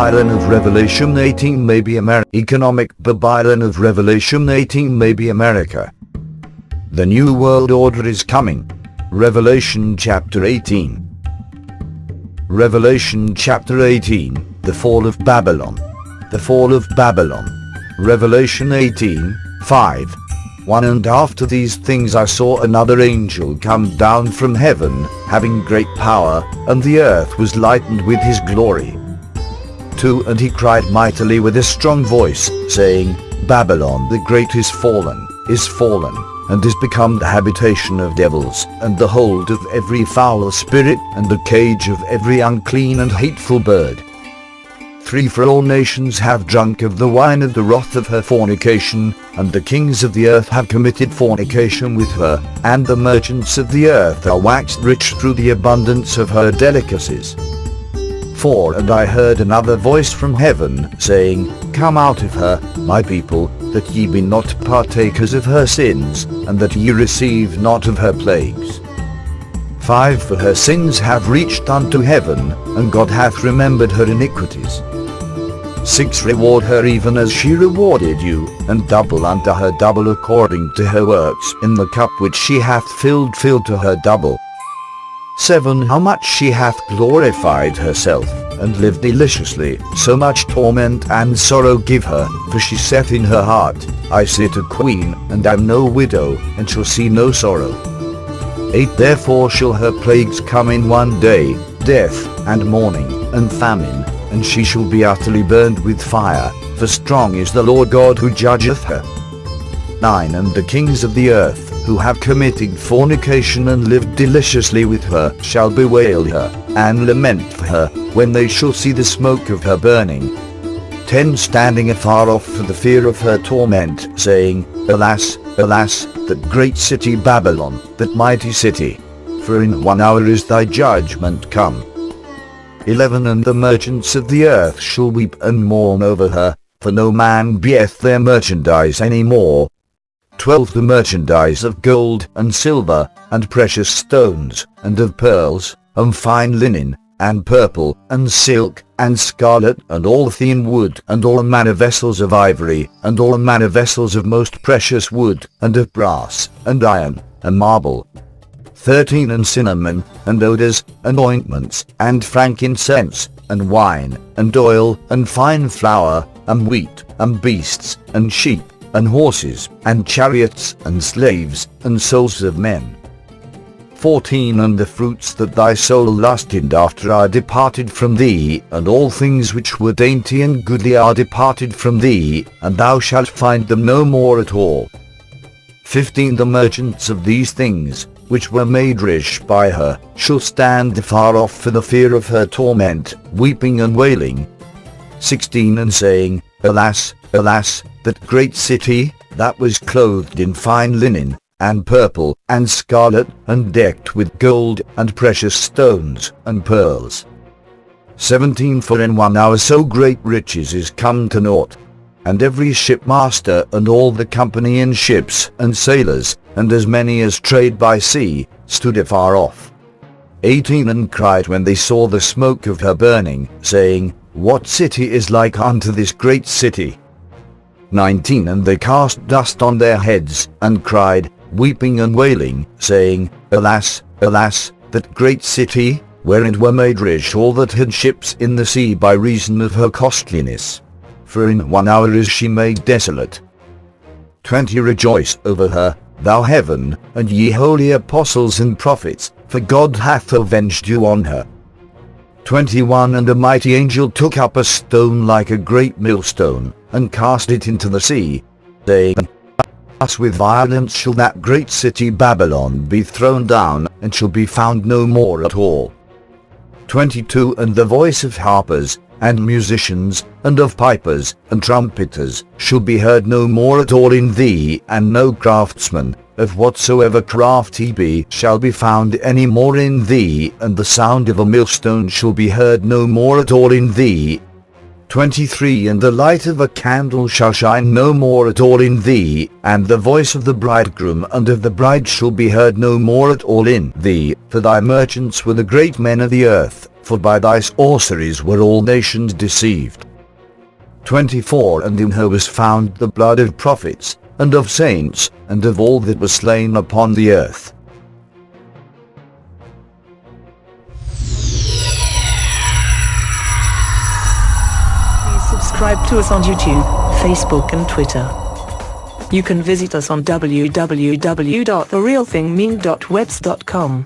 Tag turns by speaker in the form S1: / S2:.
S1: Babylon of Revelation 18 may be America. Economic Babylon of Revelation 18 may be America. The New World Order is coming. Revelation chapter 18. Revelation chapter 18, the fall of Babylon. The fall of Babylon. Revelation 18, 5. 1 And after these things I saw another angel come down from heaven, having great power, and the earth was lightened with his glory. 2 And he cried mightily with a strong voice, saying, Babylon the great is fallen, and is become the habitation of devils, and the hold of every foul spirit, and the cage of every unclean and hateful bird. 3 For all nations have drunk of the wine of the wrath of her fornication, and the kings of the earth have committed fornication with her, and the merchants of the earth are waxed rich through the abundance of her delicacies. 4 And I heard another voice from heaven, saying, Come out of her, my people, that ye be not partakers of her sins, and that ye receive not of her plagues. 5 For her sins have reached unto heaven, and God hath remembered her iniquities. 6 Reward her even as she rewarded you, and double unto her double according to her works. In the cup which she hath filled, fill to her double. 7 How much she hath glorified herself, and lived deliciously, so much torment and sorrow give her, for she saith in her heart, I sit a queen, and am no widow, and shall see no sorrow. 8 Therefore shall her plagues come in one day, death, and mourning, and famine, and she shall be utterly burned with fire, for strong is the Lord God who judgeth her. 9 And the kings of the earth, who have committed fornication and lived deliciously with her, shall bewail her, and lament for her, when they shall see the smoke of her burning. 10 Standing afar off for the fear of her torment, saying, Alas, alas, that great city Babylon, that mighty city! For in 1 hour is thy judgment come. 11 And the merchants of the earth shall weep and mourn over her, for no man buyeth their merchandise any more. 12 The merchandise of gold, and silver, and precious stones, and of pearls, and fine linen, and purple, and silk, and scarlet, and all thin wood, and all manner vessels of ivory, and all manner vessels of most precious wood, and of brass, and iron, and marble. 13 And cinnamon, and odors, and ointments, and frankincense, and wine, and oil, and fine flour, and wheat, and beasts, and sheep, and horses, and chariots, and slaves, and souls of men. 14 And the fruits that thy soul lusted after are departed from thee, and all things which were dainty and goodly are departed from thee, and thou shalt find them no more at all. 15 The merchants of these things, which were made rich by her, shall stand afar off for the fear of her torment, weeping and wailing. 16 And saying, Alas, alas, that great city, that was clothed in fine linen, and purple, and scarlet, and decked with gold, and precious stones, and pearls. 17 For in 1 hour so great riches is come to naught, and every shipmaster, and all the company in ships, and sailors, and as many as trade by sea, stood afar off. 18 And cried when they saw the smoke of her burning, saying, What city is like unto this great city? 19 And they cast dust on their heads, and cried, weeping and wailing, saying, Alas, alas, that great city, wherein were made rich all that had ships in the sea by reason of her costliness. For in 1 hour is she made desolate. 20 Rejoice over her, thou heaven, and ye holy apostles and prophets, for God hath avenged you on her. 21 And a mighty angel took up a stone like a great millstone, and cast it into the sea, saying, Thus with violence shall that great city Babylon be thrown down, and shall be found no more at all. 22 And the voice of harpers, and musicians, and of pipers, and trumpeters, shall be heard no more at all in thee, and no craftsman, of whatsoever craft he be, shall be found any more in thee, and the sound of a millstone shall be heard no more at all in thee. 23 And the light of a candle shall shine no more at all in thee, and the voice of the bridegroom and of the bride shall be heard no more at all in thee, for thy merchants were the great men of the earth, for by thy sorceries were all nations deceived. 24 And in her was found the blood of prophets, and of saints, and of all that were slain upon the earth.
S2: Please subscribe to us on YouTube, Facebook and Twitter. You can visit us on www.therealthingmean.webs.com.